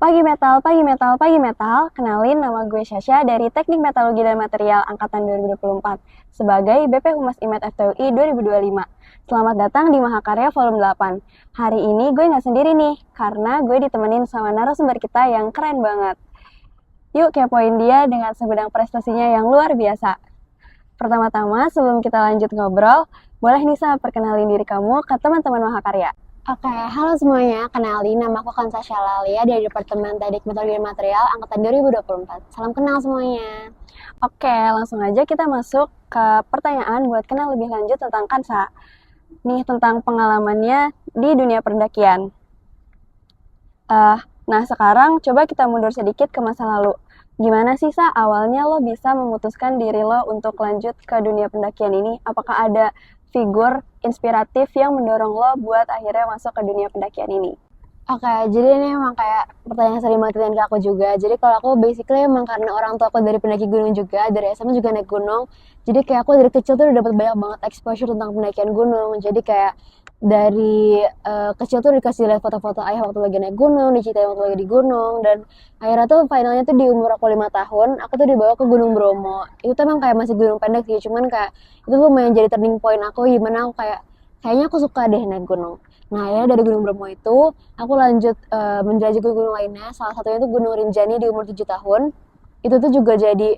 Pagi Metal, Pagi Metal, Pagi Metal, kenalin nama gue Syasha dari Teknik Metalurgi dan Material Angkatan 2024 sebagai BP Humas IMET FTUI 2025. Selamat datang di Mahakarya Volume 8. Hari ini gue nggak sendiri nih, karena gue ditemenin sama narasumber kita yang keren banget. Yuk kepoin dia dengan segudang prestasinya yang luar biasa. Pertama-tama, sebelum kita lanjut ngobrol, boleh Nisa perkenalin diri kamu ke teman-teman Mahakarya. Oke, halo semuanya. Kenalin, nama aku Kansa Shalalia dari Departemen Teknik Metalurgi dan Material Angkatan 2024. Salam kenal semuanya. Oke, langsung aja kita masuk ke pertanyaan buat kenal lebih lanjut tentang Kansa. Nih, tentang pengalamannya di dunia pendakian. Nah, sekarang coba kita mundur sedikit ke masa lalu. Gimana sih, Sa, awalnya lo bisa memutuskan diri lo untuk lanjut ke dunia pendakian ini? Apakah ada figur inspiratif yang mendorong lo buat akhirnya masuk ke dunia pendakian ini? Oke, jadi ini emang kayak pertanyaan sering banget ke aku juga. Jadi kalau aku basically emang karena orang tua aku dari pendaki gunung juga, dari SMA juga naik gunung. Jadi kayak aku dari kecil tuh udah dapat banyak banget exposure tentang pendakian gunung. Jadi kayak dari kecil tuh dikasih lihat foto-foto ayah waktu lagi naik gunung, diceritain waktu lagi di gunung, dan akhirnya tuh finalnya tuh di umur aku 5 tahun, aku tuh dibawa ke Gunung Bromo. Itu tuh emang kayak masih gunung pendek sih, cuman kayak itu tuh lumayan jadi turning point aku, gimana aku kayaknya aku suka deh naik gunung. Nah ya dari Gunung Bromo itu aku lanjut menjelajahi gunung lainnya. Salah satunya itu Gunung Rinjani di umur 7 tahun. Itu tuh juga jadi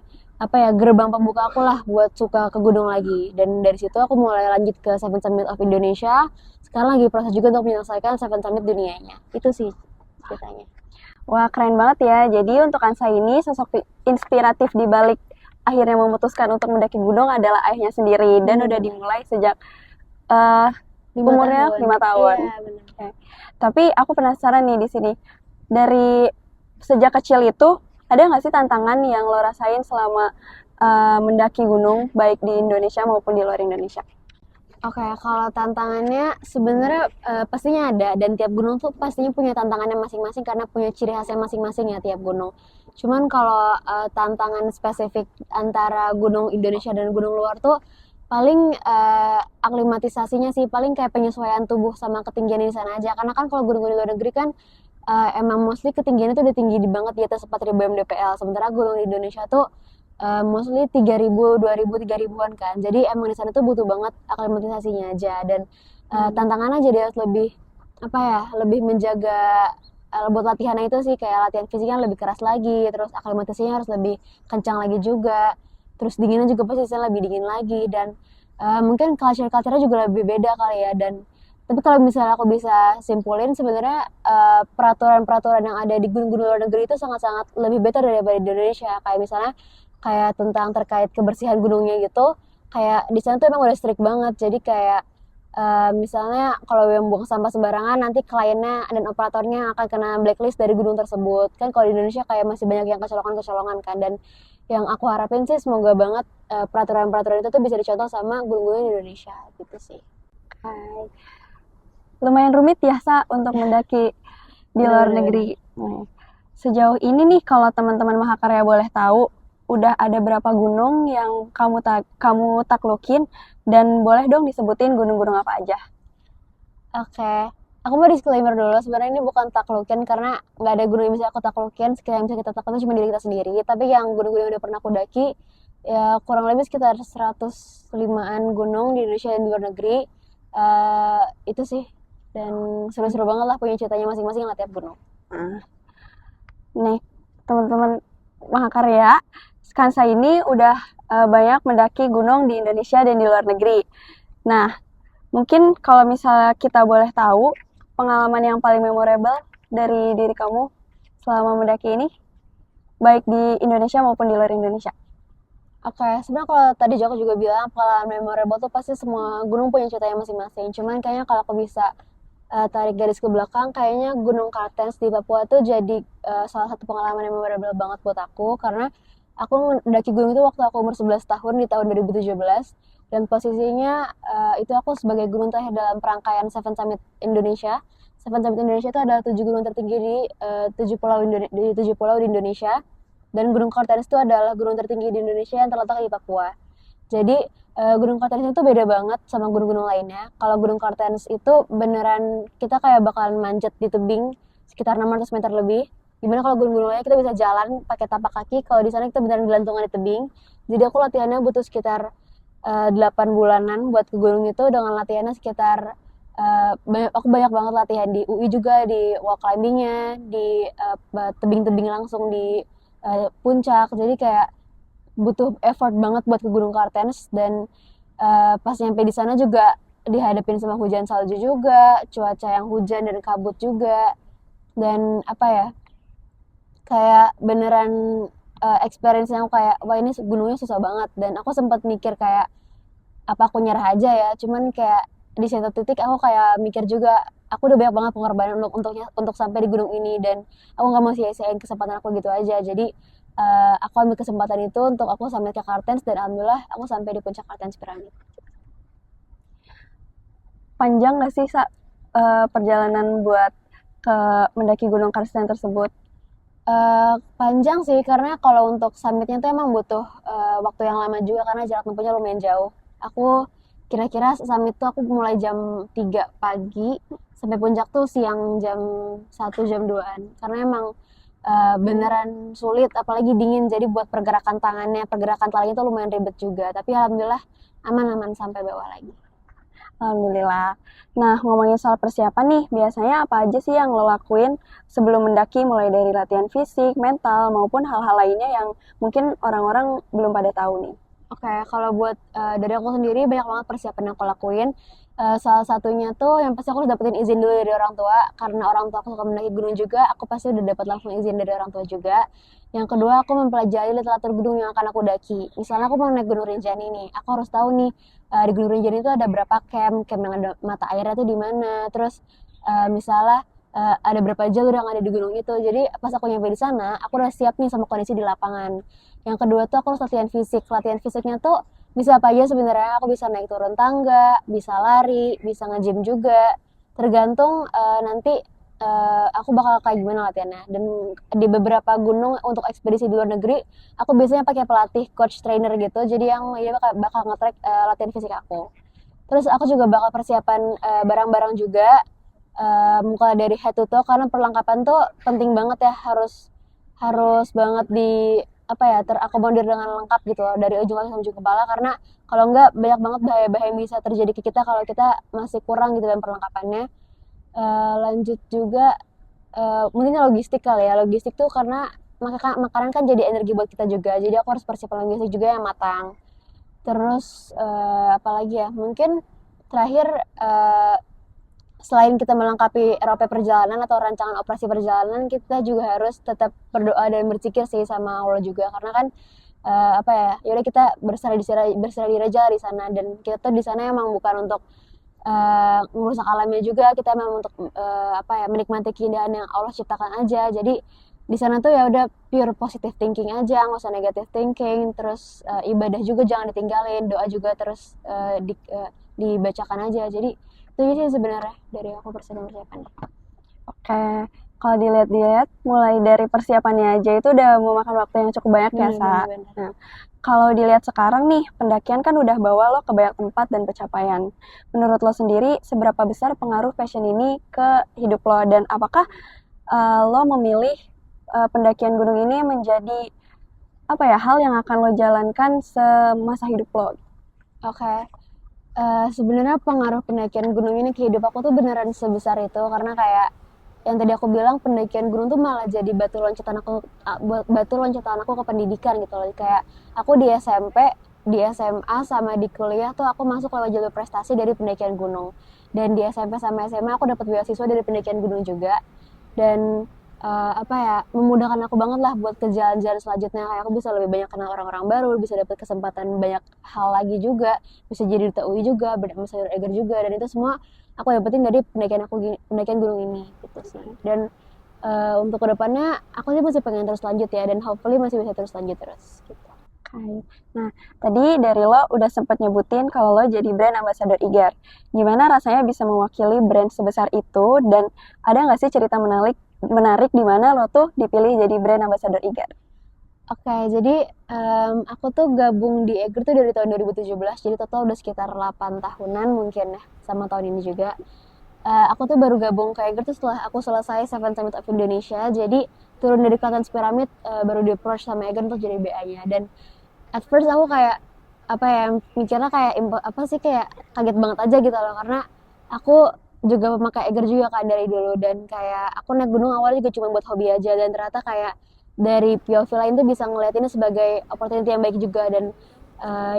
gerbang pembuka aku lah buat suka ke gunung lagi. Dan dari situ aku mulai lanjut ke Seven Summit of Indonesia. Sekarang lagi proses juga untuk menyelesaikan Seven Summit dunianya. Itu sih ceritanya. Wah, keren banget ya. Jadi untuk Kansa ini sosok inspiratif di balik akhirnya memutuskan untuk mendaki gunung adalah ayahnya sendiri dan udah dimulai sejak umurnya 5 tahun. Iya, benar. Okay. Tapi aku penasaran nih di sini. Dari sejak kecil itu ada nggak sih tantangan yang lo rasain selama mendaki gunung baik di Indonesia maupun di luar Indonesia? Oke, kalau tantangannya sebenarnya pastinya ada, dan tiap gunung tuh pastinya punya tantangannya masing-masing karena punya ciri khasnya masing-masing ya tiap gunung. Cuman kalau tantangan spesifik antara gunung Indonesia dan gunung luar tuh paling aklimatisasinya sih, paling kayak penyesuaian tubuh sama ketinggian di sana aja. Karena kan kalau gunung-gunung luar negeri kan emang mostly ketinggiannya tuh udah tinggi banget di atas 4.000 mdpl. Sementara gunung di Indonesia tuh mostly 3.000, 2.000, 3.000-an kan. Jadi emang di sana tuh butuh banget aklimatisasinya aja, dan tantangannya jadi harus lebih menjaga buat latihannya itu sih, kayak latihan fisiknya lebih keras lagi, terus aklimatisasinya harus lebih kencang lagi juga. Terus dinginnya juga pasti lebih dingin lagi, dan mungkin culture-nya juga lebih beda kali ya. Dan tapi kalau misalnya aku bisa simpulin sebenarnya peraturan-peraturan yang ada di gunung-gunung luar negeri itu sangat-sangat lebih better daripada di Indonesia. Kayak misalnya kayak tentang terkait kebersihan gunungnya gitu, kayak di sana tuh emang udah strict banget. Jadi kayak misalnya kalau yang buang sampah sembarangan, nanti kliennya dan operatornya akan kena blacklist dari gunung tersebut. Kan kalau di Indonesia kayak masih banyak yang kecolongan-kecolongan kan. Dan yang aku harapin sih semoga banget peraturan-peraturan itu tuh bisa dicontoh sama gunung-gunung di Indonesia gitu sih. Hai. Lumayan rumit ya, Sa, untuk mendaki di luar negeri. Sejauh ini nih, kalau teman-teman Mahakarya boleh tahu, udah ada berapa gunung yang kamu taklukin, dan boleh dong disebutin gunung-gunung apa aja? Oke, aku mau disclaimer dulu, sebenarnya ini bukan taklukin karena nggak ada gunung yang bisa aku taklukin. Yang bisa kita taklukin cuma diri kita sendiri. Tapi yang gunung-gunung yang udah pernah aku daki, ya kurang lebih sekitar 105-an gunung di Indonesia dan di luar negeri. Itu sih, dan seru-seru banget lah, punya ceritanya masing-masing lah tiap gunung. Nih, teman-teman Mahakarya, Kansa ini udah banyak mendaki gunung di Indonesia dan di luar negeri. Nah, mungkin kalau misalnya kita boleh tahu pengalaman yang paling memorable dari diri kamu selama mendaki ini, baik di Indonesia maupun di luar Indonesia. Oke, sebenarnya kalau tadi Joko juga bilang pengalaman memorable tuh pasti semua gunung punya ceritanya masing-masing. Cuman kayaknya kalau aku bisa tarik garis ke belakang, kayaknya Gunung Kartens di Papua tuh jadi salah satu pengalaman yang memorable banget buat aku, karena aku mendaki gunung itu waktu aku umur 11 tahun di tahun 2017, dan posisinya itu aku sebagai gunung terakhir dalam perangkaian Seven Summit Indonesia. Seven Summit Indonesia itu adalah 7 gunung tertinggi di 7 pulau di Indonesia, dan Gunung Kartens itu adalah gunung tertinggi di Indonesia yang terletak di Papua. Jadi Gunung Kartens itu beda banget sama gunung-gunung lainnya. Kalau Gunung Kartens itu beneran kita kayak bakalan manjat di tebing sekitar 600 meter lebih, Gimana kalau gunung-gunung lainnya kita bisa jalan pakai tapak kaki, kalau di sana kita beneran gelantungan di tebing. Jadi aku latihannya butuh sekitar 8 bulanan buat ke gunung itu, dengan latihannya sekitar aku banyak banget latihan di UI juga, di wall climbingnya, di tebing-tebing langsung di puncak. Jadi kayak butuh effort banget buat ke Gunung Kartens, dan pas nyampe di sana juga dihadapin sama hujan salju juga, cuaca yang hujan dan kabut juga, dan apa ya, kayak beneran experience yang aku kayak wah ini gunungnya susah banget, dan aku sempat mikir kayak apa aku nyerah aja ya, cuman kayak di satu titik aku kayak mikir juga aku udah banyak banget pengorbanan untuk sampai di gunung ini, dan aku nggak mau sia-siain kesempatan aku gitu aja. Jadi aku ambil kesempatan itu untuk aku sampai ke Kartens, dan alhamdulillah aku sampai di puncak Kartens Pyramid. Panjang nggak sih perjalanan buat ke mendaki Gunung Karsten tersebut? Panjang sih, karena kalau untuk summitnya tuh emang butuh waktu yang lama juga karena jarak tempuhnya lumayan jauh. Aku kira-kira summit tuh aku mulai jam 3 pagi sampai puncak tuh siang jam 1 jam 2-an. Karena emang beneran sulit, apalagi dingin. Jadi buat pergerakan pergerakan talanya tuh lumayan ribet juga. Tapi alhamdulillah aman-aman sampai bawah lagi. Alhamdulillah. Nah, ngomongin soal persiapan nih, biasanya apa aja sih yang lo lakuin sebelum mendaki, mulai dari latihan fisik, mental, maupun hal-hal lainnya yang mungkin orang-orang belum pada tahu nih? Oke, kalau buat dari aku sendiri banyak banget persiapan yang aku lakuin. Salah satunya tuh yang pasti aku harus dapetin izin dulu dari orang tua, karena orang tua aku suka mendaki gunung juga, aku pasti udah dapat langsung izin dari orang tua juga. Yang kedua, aku mempelajari literatur gunung yang akan aku daki. Misalnya aku mau naik Gunung Rinjani nih, aku harus tahu nih di Gunung Rinjani itu ada berapa camp yang ada mata airnya tuh di mana. Terus misalnya ada berapa jalur yang ada di gunung itu. Jadi pas aku nyampe di sana, aku udah siap nih sama kondisi di lapangan. Yang kedua tuh aku harus latihan fisik. Latihan fisiknya tuh bisa apa aja sebenarnya. Aku bisa naik turun tangga, bisa lari, bisa nge-gym juga. Tergantung nanti aku bakal kayak gimana latihannya. Dan di beberapa gunung untuk ekspedisi di luar negeri, aku biasanya pakai pelatih, coach trainer gitu. Jadi yang dia bakal nge-track latihan fisik aku. Terus aku juga bakal persiapan barang-barang juga, mulai dari head to toe, karena perlengkapan tuh penting banget ya, harus harus banget di apa ya, terakomodir dengan lengkap gitu loh, dari ujung kaki sampai ujung kepala, karena kalau enggak banyak banget bahaya-bahaya yang bisa terjadi ke kita kalau kita masih kurang gitu dalam perlengkapannya. Lanjut juga mungkin logistik kali ya, logistik tuh karena makanan kan jadi energi buat kita juga, jadi aku harus persiapan logistik juga yang matang. Terus apalagi ya, mungkin terakhir selain kita melengkapi ROP perjalanan atau rancangan operasi perjalanan, kita juga harus tetap berdoa dan berzikir sih sama Allah juga, karena kan apa ya, yaudah kita berserah diri aja di sana, dan kita tuh di sana emang bukan untuk merusak alamnya juga, kita memang untuk apa ya, menikmati keindahan yang Allah ciptakan aja. Jadi di sana tuh ya udah pure positive thinking aja, nggak usah negative thinking. Terus ibadah juga jangan ditinggalin, doa juga terus dibacakan aja. Jadi itu sih sebenarnya dari aku persiapan. Oke, kalau dilihat-lihat, mulai dari persiapannya aja itu udah memakan waktu yang cukup banyak ya, Sa. Bener-bener. Nah, kalau dilihat sekarang nih, pendakian kan udah bawa lo ke banyak tempat dan pencapaian. Menurut lo sendiri, seberapa besar pengaruh passion ini ke hidup lo? Dan apakah lo memilih pendakian gunung ini menjadi apa ya, hal yang akan lo jalankan semasa hidup lo? Oke. Sebenarnya pengaruh pendakian gunung ini ke hidup aku tuh beneran sebesar itu, karena kayak yang tadi aku bilang, pendakian gunung tuh malah jadi batu loncatan aku ke pendidikan gitu loh. Kayak aku di SMP, di SMA sama di kuliah tuh aku masuk lewat jalur prestasi dari pendakian gunung, dan di SMP sama SMA aku dapat beasiswa dari pendakian gunung juga. Dan apa ya, memudahkan aku banget lah buat ke jalan-jalan selanjutnya. Kayak aku bisa lebih banyak kenal orang-orang baru, bisa dapat kesempatan banyak hal lagi juga, bisa jadi duta UI juga, bisa Eger juga, dan itu semua aku dapetin dari pendakian gunung ini gitu sih. Dan untuk kedepannya aku sih masih pengen terus lanjut ya, dan hopefully masih bisa terus lanjut terus gitu. Okay. Nah, tadi dari lo udah sempat nyebutin kalau lo jadi brand ambassador IGAR. Gimana rasanya bisa mewakili brand sebesar itu, dan ada nggak sih cerita menarik di mana lo tuh dipilih jadi brand ambassador IGAR? Oke, jadi aku tuh gabung di Eger tuh dari tahun 2017, jadi total udah sekitar 8 tahunan mungkin ya, sama tahun ini juga. aku tuh baru gabung ke Eiger tuh setelah aku selesai Seven Summit of Indonesia. Jadi turun dari Clatons Pyramid, baru di approach sama Eiger untuk jadi BA-nya. Dan at first aku kayak apa ya, mikirnya kayak apa sih, kayak kaget banget aja gitu loh, karena aku juga pemakai Eiger juga kan dari dulu, dan kayak aku naik gunung awalnya juga cuma buat hobi aja, dan ternyata kayak dari POV lain tuh bisa ngeliat ini sebagai opportunity yang baik juga. Dan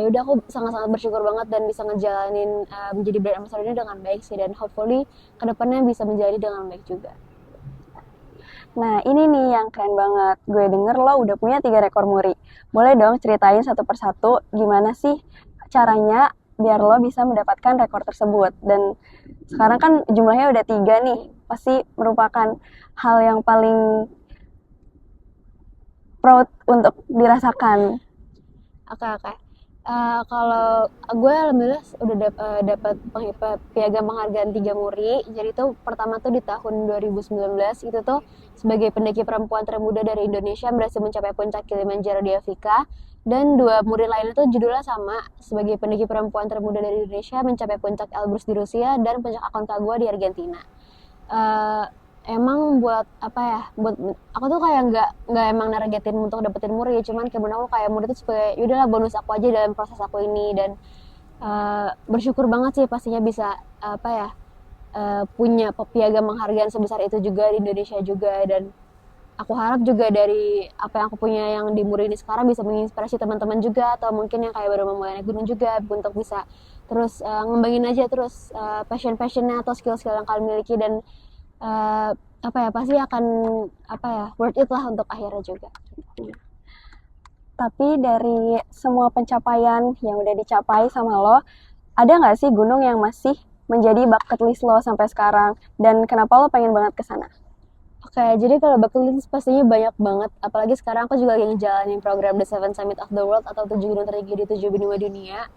yaudah, aku sangat-sangat bersyukur banget dan bisa ngejalanin menjadi brand ambassador ini dengan baik sih, dan hopefully kedepannya bisa menjadi dengan baik juga. Nah, ini nih yang keren banget. Gue denger lo udah punya 3 rekor muri. Boleh dong ceritain satu persatu gimana sih caranya biar lo bisa mendapatkan rekor tersebut. Dan sekarang kan jumlahnya udah 3 nih. Pasti merupakan hal yang paling proud untuk dirasakan. Oke. Kalau gue alhamdulillah udah dapat piagam penghargaan 3 muri. Jadi itu pertama tuh di tahun 2019, itu tuh sebagai pendaki perempuan termuda dari Indonesia berhasil mencapai puncak Kilimanjaro di Afrika. Dan 2 muri lainnya tuh judulnya sama, sebagai pendaki perempuan termuda dari Indonesia mencapai puncak Elbrus di Rusia dan puncak Aconcagua di Argentina. Emang buat apa ya, buat aku tuh kayak nggak emang nargetin untuk dapetin muri, cuman kayak bener aku kayak muri itu sebagai yaudahlah bonus aku aja dalam proses aku ini. Dan bersyukur banget sih pastinya bisa apa ya, punya piagam penghargaan sebesar itu juga di Indonesia juga. Dan aku harap juga dari apa yang aku punya yang di muri ini sekarang bisa menginspirasi teman-teman juga, atau mungkin yang kayak baru memulai naik gunung juga, untuk bisa terus ngembangin aja terus passionnya atau skill-skill yang kalian miliki. Dan apa ya, pasti akan apa ya, worth it lah untuk akhirnya juga. Tapi dari semua pencapaian yang udah dicapai sama lo, ada nggak sih gunung yang masih menjadi bucket list lo sampai sekarang? Dan kenapa lo pengen banget ke sana? Oke, jadi kalau bucket list pastinya banyak banget. Apalagi sekarang aku juga lagi ngejalanin program The Seven Summit of the World, atau 7 gunung tertinggi di 7 benua dunia.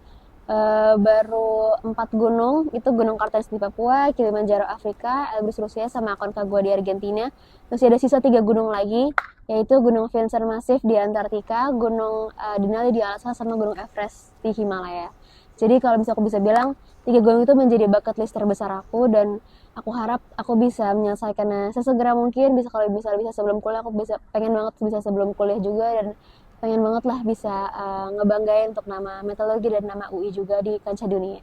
Baru 4 gunung, itu Gunung Kartens di Papua, Kilimanjaro Afrika, Elbrus Rusia, sama Aconcagua di Argentina. Masih ada sisa 3 gunung lagi, yaitu Gunung Vinson Massif di Antartika, Gunung Denali di Alaska, sama Gunung Everest di Himalaya. Jadi kalau bisa aku bisa bilang 3 gunung itu menjadi bucket list terbesar aku, dan aku harap aku bisa menyelesaikannya sesegera mungkin. Bisa, kalau bisa sebelum kuliah, aku pengen banget bisa sebelum kuliah juga, dan pengen banget lah bisa ngebanggain untuk nama metalurgi dan nama UI juga di kancah dunia.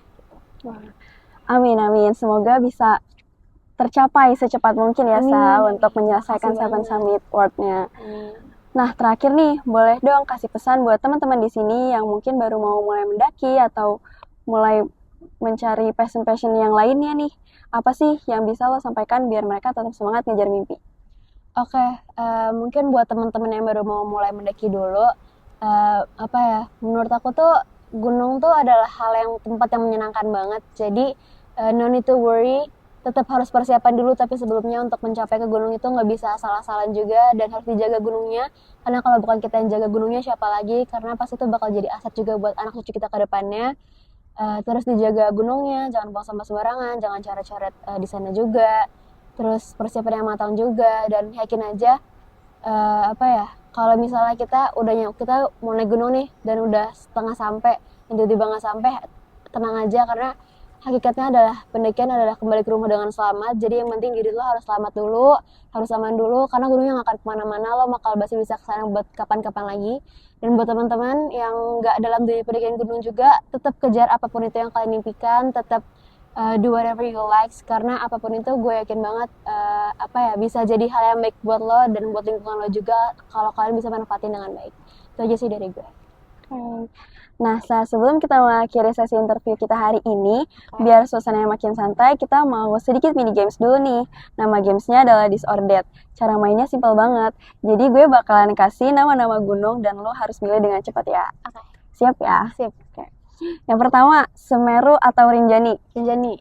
Amin. Semoga bisa tercapai secepat mungkin ya, Sa, untuk menyelesaikan Seven Summit World-nya. Nah, terakhir nih, boleh dong kasih pesan buat teman-teman di sini yang mungkin baru mau mulai mendaki atau mulai mencari passion yang lainnya nih. Apa sih yang bisa lo sampaikan biar mereka tetap semangat ngejar mimpi? Oke, mungkin buat teman-teman yang baru mau mulai mendaki dulu, apa ya, menurut aku tuh gunung tuh adalah tempat yang menyenangkan banget. Jadi no need to worry, tetap harus persiapan dulu, tapi sebelumnya untuk mencapai ke gunung itu nggak bisa asal-asalan juga, dan harus dijaga gunungnya. Karena kalau bukan kita yang jaga gunungnya, siapa lagi? Karena pasti itu bakal jadi aset juga buat anak cucu kita ke depannya. Terus dijaga gunungnya, jangan buang sampah sembarangan, jangan coret-coret di sana juga. Terus persiapan yang matang juga, dan yakin aja apa ya, kalau misalnya kita mau naik gunung nih dan udah setengah sampai, tiba-tiba nggak sampai, tenang aja, karena hakikatnya adalah pendakian adalah kembali ke rumah dengan selamat. Jadi yang penting diri lo harus selamat dulu, harus aman dulu, karena gunungnya nggak akan kemana-mana, lo masih bisa kesana buat kapan-kapan lagi. Dan buat teman-teman yang nggak dalam dunia pendakian gunung juga, tetap kejar apapun itu yang kalian impikan, tetap do whatever you like, karena apapun itu gue yakin banget apa ya, bisa jadi hal yang baik buat lo dan buat lingkungan lo juga kalau kalian bisa manfaatin dengan baik. Itu aja sih dari gue. Nah, sebelum kita mengakhiri sesi interview kita hari ini, biar suasananya makin santai, kita mau sedikit mini games dulu nih. Nama gamesnya adalah Disordered. Cara mainnya simpel banget. Jadi gue bakalan kasih nama-nama gunung dan lo harus milih dengan cepat ya. Oke. Siap ya? Sip. Oke. Yang pertama, Semeru atau Rinjani? Rinjani.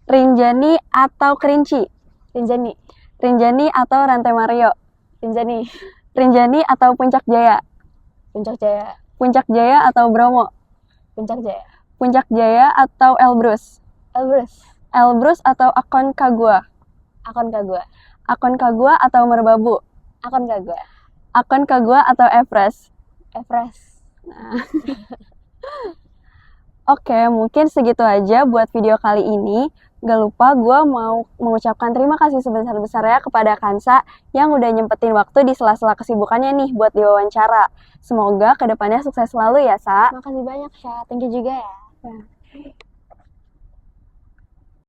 Rinjani atau Kerinci? Rinjani. Rinjani atau Rantai Mario? Rinjani. Rinjani atau Puncak Jaya? Puncak Jaya. Puncak Jaya atau Bromo? Puncak Jaya. Puncak Jaya atau Elbrus? Elbrus. Elbrus atau Aconcagua? Aconcagua. Aconcagua atau Merbabu? Aconcagua. Aconcagua atau Everest? Everest. Nah. Oke, mungkin segitu aja buat video kali ini. Gak lupa gue mau mengucapkan terima kasih sebesar-besarnya kepada Kansa yang udah nyempetin waktu di sela-sela kesibukannya nih buat diwawancara. Semoga kedepannya sukses selalu ya, Sa. Makasih banyak, Syah. Thank you juga ya. Ya.